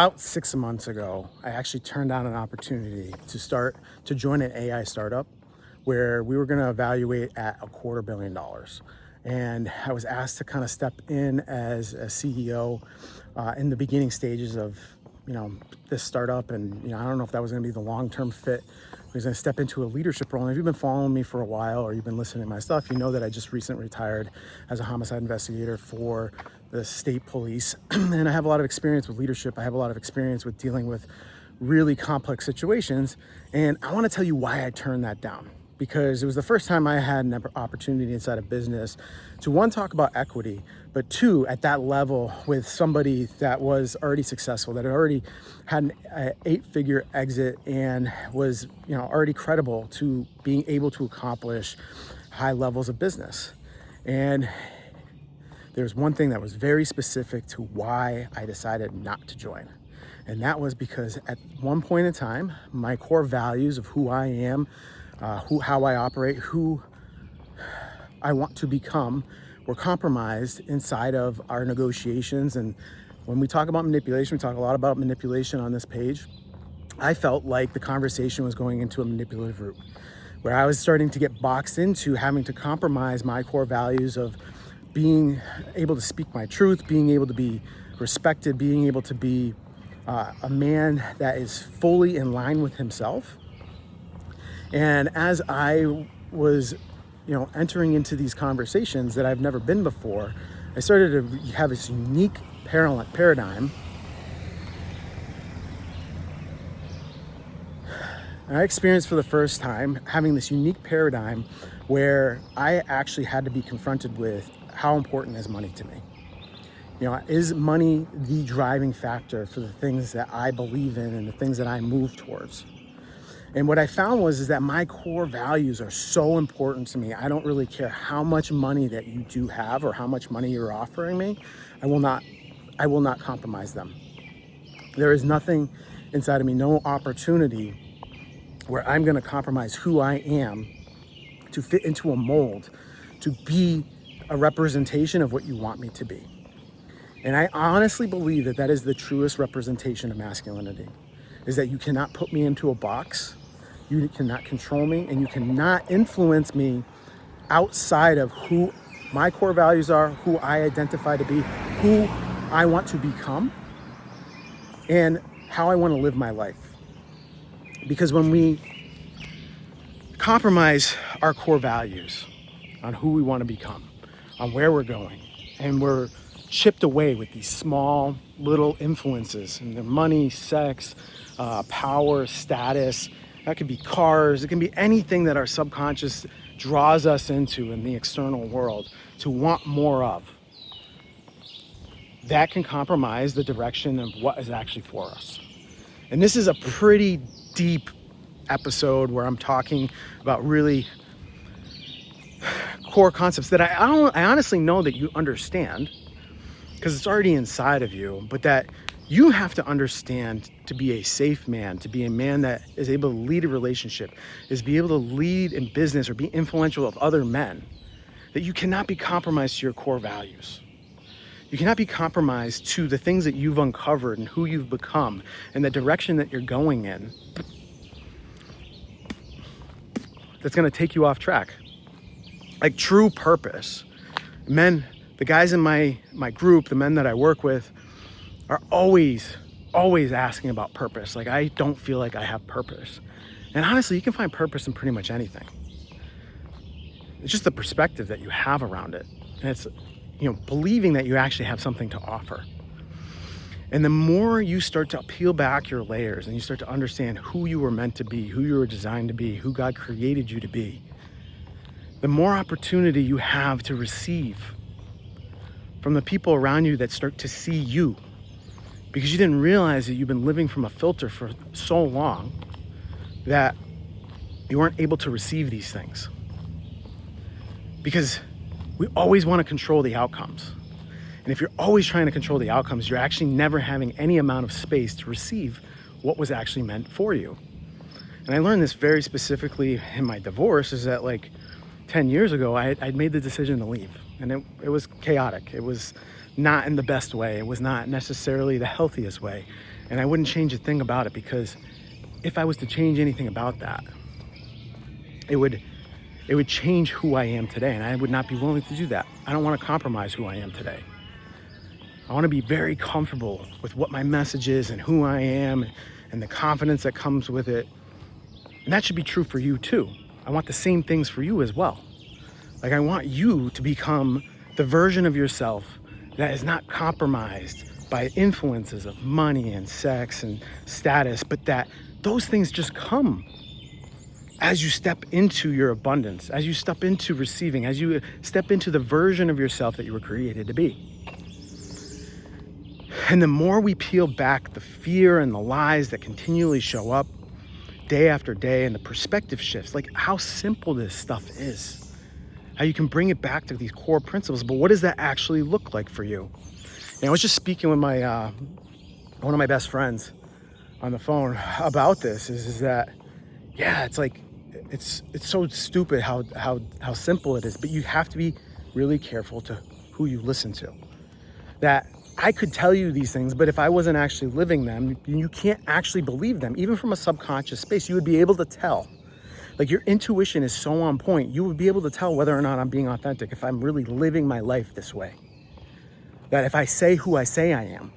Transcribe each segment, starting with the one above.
About 6 months ago, I actually turned down an opportunity to join an AI startup where we were going to evaluate at $250 million. And I was asked to kind of step in as a CEO in the beginning stages of, this startup. And, I don't know if that was going to be the long-term fit. I was going to step into a leadership role. And if you've been following me for a while or you've been listening to my stuff, you know that I just recently retired as a homicide investigator for the state police. And I have a lot of experience with leadership. I have a lot of experience with dealing with really complex situations. And I want to tell you why I turned that down. Because it was the first time I had an opportunity inside of business to, one, talk about equity, but two, at that level with somebody that was already successful, that had already had an 8-figure exit and was, already credible to being able to accomplish high levels of business. And there's one thing that was very specific to why I decided not to join. And that was because at one point in time, my core values of who I am, how I operate, who I want to become, were compromised inside of our negotiations. And when we talk about manipulation, we talk a lot about manipulation on this page. I felt like the conversation was going into a manipulative route, where I was starting to get boxed into having to compromise my core values of being able to speak my truth, being able to be respected, being able to be a man that is fully in line with himself. And as I was, entering into these conversations that I've never been before, I started to have this unique paradigm. And I experienced for the first time having this unique paradigm where I actually had to be confronted with how important is money to me. Is money the driving factor for the things that I believe in and the things that I move towards? And what I found is that my core values are so important to me. I don't really care how much money that you do have or how much money you're offering me. I will not compromise them. There is nothing inside of me, no opportunity where I'm going to compromise who I am to fit into a mold, to be a representation of what you want me to be. And I honestly believe that that is the truest representation of masculinity, is that you cannot put me into a box, you cannot control me, and you cannot influence me outside of who my core values are, who I identify to be, who I want to become, and how I want to live my life. Because when we compromise our core values on who we want to become, on where we're going, and we're chipped away with these small little influences, and the money, sex, power, status, that could be cars, it can be anything that our subconscious draws us into in the external world to want more of. That can compromise the direction of what is actually for us. And this is a pretty deep episode where I'm talking about really core concepts that I honestly know that you understand because it's already inside of you, but that you have to understand to be a safe man, to be a man that is able to lead a relationship, is be able to lead in business or be influential of other men, that you cannot be compromised to your core values. You cannot be compromised to the things that you've uncovered and who you've become and the direction that you're going in that's going to take you off track. Like true purpose. Men, the guys in my group, the men that I work with, are always asking about purpose. Like, I don't feel like I have purpose. And honestly, you can find purpose in pretty much anything. It's just the perspective that you have around it. And it's, believing that you actually have something to offer. And the more you start to peel back your layers and you start to understand who you were meant to be, who you were designed to be, who God created you to be, the more opportunity you have to receive from the people around you that start to see you. Because you didn't realize that you've been living from a filter for so long that you weren't able to receive these things. Because we always want to control the outcomes. And if you're always trying to control the outcomes, you're actually never having any amount of space to receive what was actually meant for you. And I learned this very specifically in my divorce, is that 10 years ago, I'd made the decision to leave. And it was chaotic. It was not in the best way. It was not necessarily the healthiest way. And I wouldn't change a thing about it, because if I was to change anything about that, it would change who I am today, and I would not be willing to do that. I don't want to compromise who I am today. I want to be very comfortable with what my message is and who I am and the confidence that comes with it. And that should be true for you too. I want the same things for you as well. Like, I want you to become the version of yourself that is not compromised by influences of money and sex and status, but that those things just come as you step into your abundance, as you step into receiving, as you step into the version of yourself that you were created to be. And the more we peel back the fear and the lies that continually show up day after day, and the perspective shifts, like how simple this stuff is, how you can bring it back to these core principles. But what does that actually look like for you? And I was just speaking with my one of my best friends on the phone about this. Is that, yeah, it's like it's so stupid how simple it is, but you have to be really careful to who you listen to. That I could tell you these things, but if I wasn't actually living them, you can't actually believe them. Even from a subconscious space, you would be able to tell. Like, your intuition is so on point, you would be able to tell whether or not I'm being authentic, if I'm really living my life this way. That if I say who I say I am.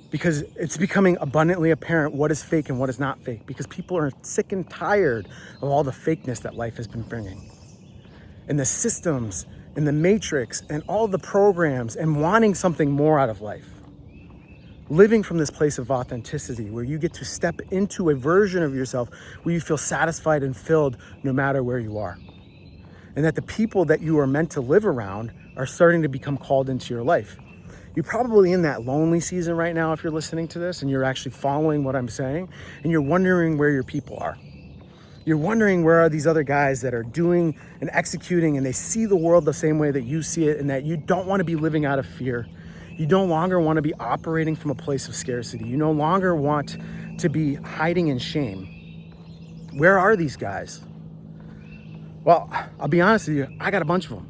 Because it's becoming abundantly apparent what is fake and what is not fake, because people are sick and tired of all the fakeness that life has been bringing. And the systems and the matrix and all the programs, and wanting something more out of life. Living from this place of authenticity, where you get to step into a version of yourself where you feel satisfied and filled no matter where you are. And that the people that you are meant to live around are starting to become called into your life. You're probably in that lonely season right now if you're listening to this and you're actually following what I'm saying, and you're wondering where your people are. You're wondering where are these other guys that are doing and executing, and they see the world the same way that you see it, and that you don't want to be living out of fear. You no longer want to be operating from a place of scarcity. You no longer want to be hiding in shame. Where are these guys? Well, I'll be honest with you, I got a bunch of them.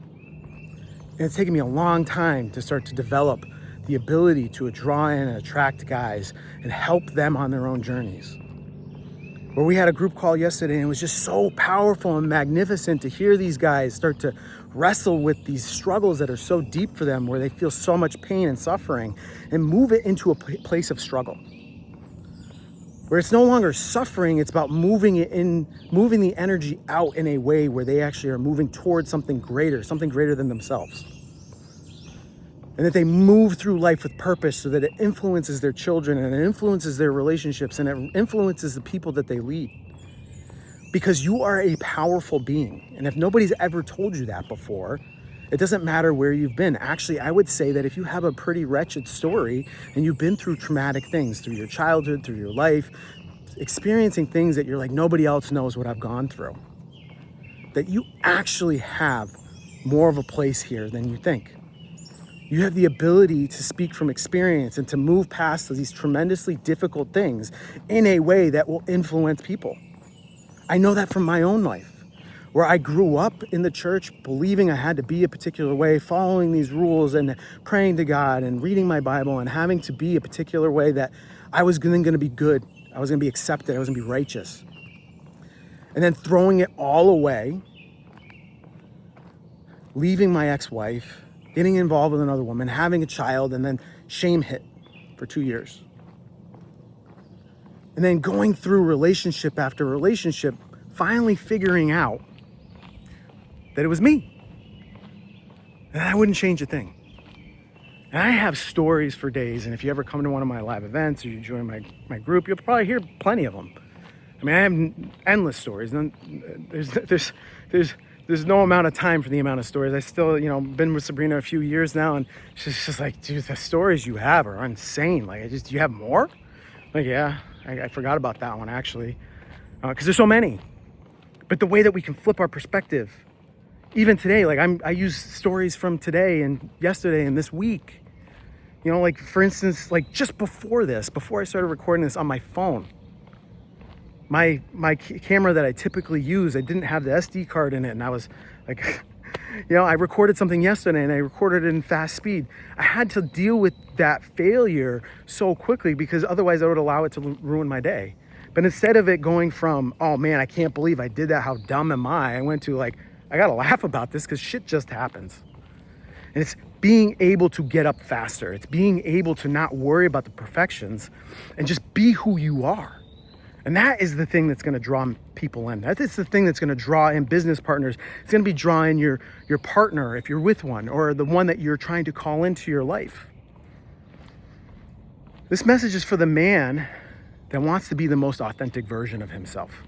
And it's taken me a long time to start to develop the ability to draw in and attract guys and help them on their own journeys. Where we had a group call yesterday, and it was just so powerful and magnificent to hear these guys start to wrestle with these struggles that are so deep for them, where they feel so much pain and suffering, and move it into a place of struggle. Where it's no longer suffering, it's about moving the energy out in a way where they actually are moving towards something greater than themselves. And that they move through life with purpose, so that it influences their children, and it influences their relationships, and it influences the people that they lead. Because you are a powerful being. And if nobody's ever told you that before, it doesn't matter where you've been. Actually, I would say that if you have a pretty wretched story and you've been through traumatic things through your childhood, through your life, experiencing things that you're like, nobody else knows what I've gone through, that you actually have more of a place here than you think. You have the ability to speak from experience and to move past these tremendously difficult things in a way that will influence people. I know that from my own life, where I grew up in the church believing I had to be a particular way, following these rules and praying to God and reading my Bible and having to be a particular way that I was going to be good. I was going to be accepted. I was going to be righteous. And then throwing it all away, leaving my ex-wife, getting involved with another woman, having a child, and then shame hit for 2 years. And then going through relationship after relationship, finally figuring out that it was me. And I wouldn't change a thing. And I have stories for days, and if you ever come to one of my live events or you join my group, you'll probably hear plenty of them. I mean, I have endless stories. There's no amount of time for the amount of stories. I still, been with Sabrina a few years now, and she's just like, dude, the stories you have are insane. Like, do you have more? Like, yeah, I forgot about that one, actually, because there's so many. But the way that we can flip our perspective, even today, like I use stories from today and yesterday and this week. Like, for instance, like just before I started recording this on my phone, my camera that I typically use, I didn't have the SD card in it, and I was like, I recorded something yesterday and I recorded it in fast speed. I had to deal with that failure so quickly because otherwise I would allow it to ruin my day. But instead of it going from, oh man, I can't believe I did that, how dumb am I went to like, I gotta laugh about this because shit just happens. And it's being able to get up faster. It's being able to not worry about the perfections and just be who you are. And that is the thing that's going to draw people in. That is the thing that's going to draw in business partners. It's going to be drawing your partner if you're with one, or the one that you're trying to call into your life. This message is for the man that wants to be the most authentic version of himself,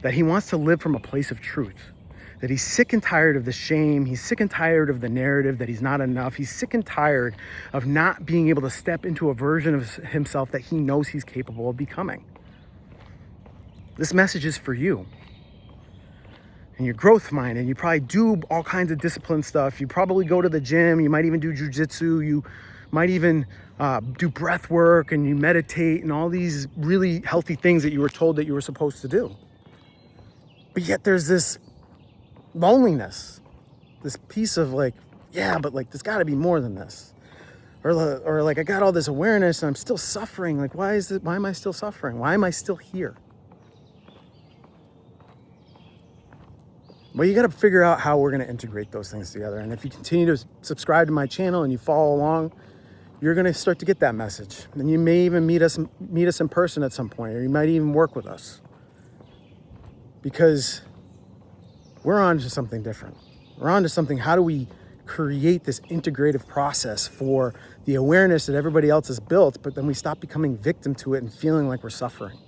that he wants to live from a place of truth, that he's sick and tired of the shame. He's sick and tired of the narrative that he's not enough. He's sick and tired of not being able to step into a version of himself that he knows he's capable of becoming. This message is for you and your growth mind, and you probably do all kinds of discipline stuff. You probably go to the gym. You might even do jujitsu. You might even do breath work, and you meditate and all these really healthy things that you were told that you were supposed to do. But yet there's this loneliness, this piece of like, yeah, but like there's got to be more than this. Or like I got all this awareness and I'm still suffering. Like, why am I still suffering? Why am I still here? Well, you got to figure out how we're going to integrate those things together. And if you continue to subscribe to my channel and you follow along, you're going to start to get that message. And you may even meet us in person at some point, or you might even work with us. Because we're on to something different. We're on to something, how do we create this integrative process for the awareness that everybody else has built, but then we stop becoming victim to it and feeling like we're suffering?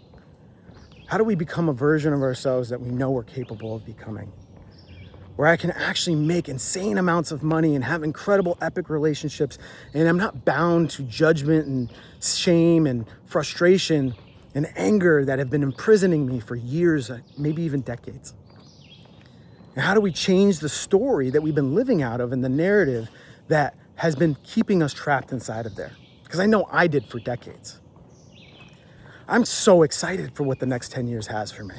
How do we become a version of ourselves that we know we're capable of becoming? Where I can actually make insane amounts of money and have incredible epic relationships, and I'm not bound to judgment and shame and frustration and anger that have been imprisoning me for years, maybe even decades. And how do we change the story that we've been living out of and the narrative that has been keeping us trapped inside of there? Because I know I did for decades. I'm so excited for what the next 10 years has for me.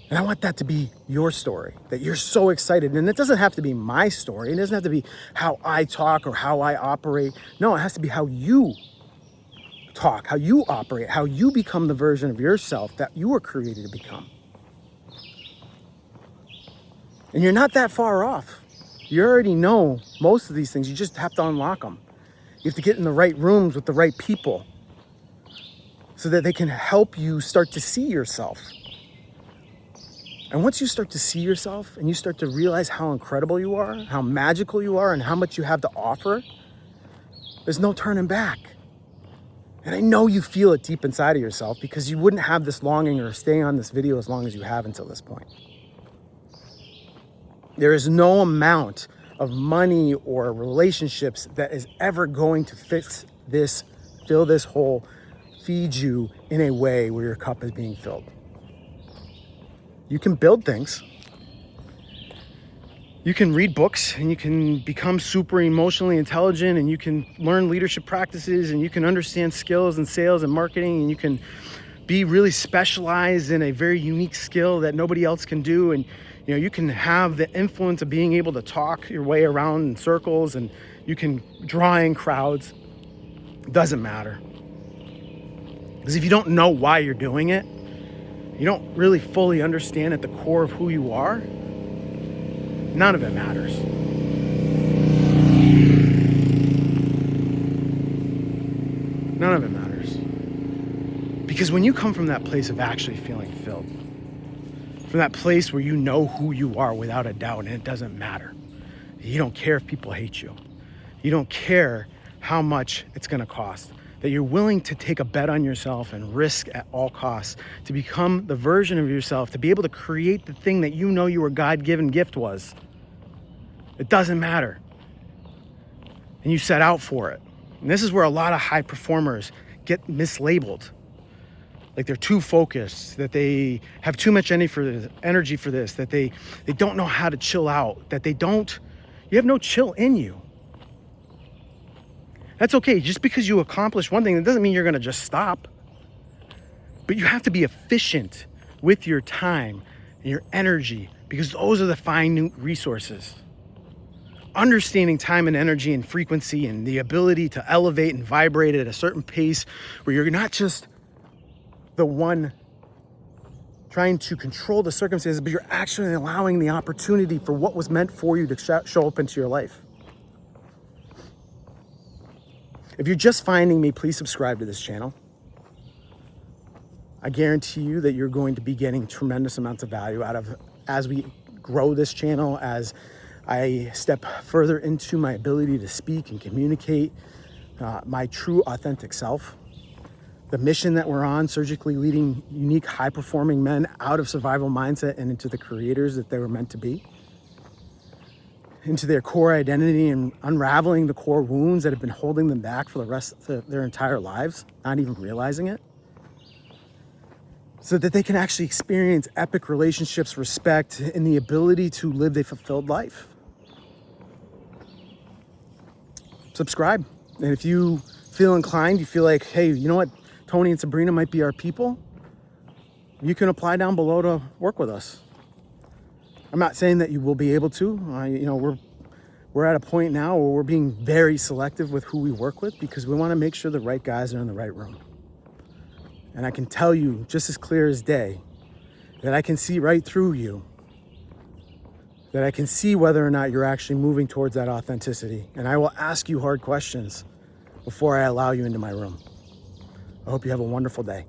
And I want that to be your story, that you're so excited. And it doesn't have to be my story. It doesn't have to be how I talk or how I operate. No, it has to be how you talk, how you operate, how you become the version of yourself that you were created to become. And you're not that far off. You already know most of these things. You just have to unlock them. You have to get in the right rooms with the right people so that they can help you start to see yourself. And once you start to see yourself and you start to realize how incredible you are, how magical you are, and how much you have to offer, there's no turning back. And I know you feel it deep inside of yourself, because you wouldn't have this longing or stay on this video as long as you have until this point. There is no amount of money or relationships that is ever going to fix this, fill this hole, feed you in a way where your cup is being filled. You can build things. You can read books, and you can become super emotionally intelligent, and you can learn leadership practices, and you can understand skills and sales and marketing, and you can be really specialized in a very unique skill that nobody else can do. And you can have the influence of being able to talk your way around in circles, and you can draw in crowds. It doesn't matter. Because if you don't know why you're doing it, you don't really fully understand at the core of who you are, none of it matters. None of it matters. Because when you come from that place of actually feeling filled, from that place where you know who you are without a doubt, and it doesn't matter. You don't care if people hate you. You don't care how much it's going to cost. That you're willing to take a bet on yourself and risk at all costs to become the version of yourself, to be able to create the thing that you know your God-given gift was. It doesn't matter. And you set out for it. And this is where a lot of high performers get mislabeled. Like they're too focused, that they have too much energy for this, that they don't know how to chill out, that you have no chill in you. That's okay. Just because you accomplish one thing, that doesn't mean you're going to just stop. But you have to be efficient with your time and your energy because those are the fine resources. Understanding time and energy and frequency and the ability to elevate and vibrate at a certain pace where you're not just the one trying to control the circumstances, but you're actually allowing the opportunity for what was meant for you to show up into your life. If you're just finding me, please subscribe to this channel. I guarantee you that you're going to be getting tremendous amounts of value out of as we grow this channel, as I step further into my ability to speak and communicate my true authentic self. The mission that we're on, surgically leading unique, high-performing men out of survival mindset and into the creators that they were meant to be, into their core identity and unraveling the core wounds that have been holding them back for the rest of their entire lives, not even realizing it, so that they can actually experience epic relationships, respect, and the ability to live a fulfilled life. Subscribe. And if you feel inclined, you feel like, hey, you know what, Tony and Sabrina might be our people, you can apply down below to work with us. I'm not saying that you will be able to. We're at a point now where we're being very selective with who we work with because we want to make sure the right guys are in the right room. And I can tell you just as clear as day that I can see right through you, that I can see whether or not you're actually moving towards that authenticity. And I will ask you hard questions before I allow you into my room. I hope you have a wonderful day.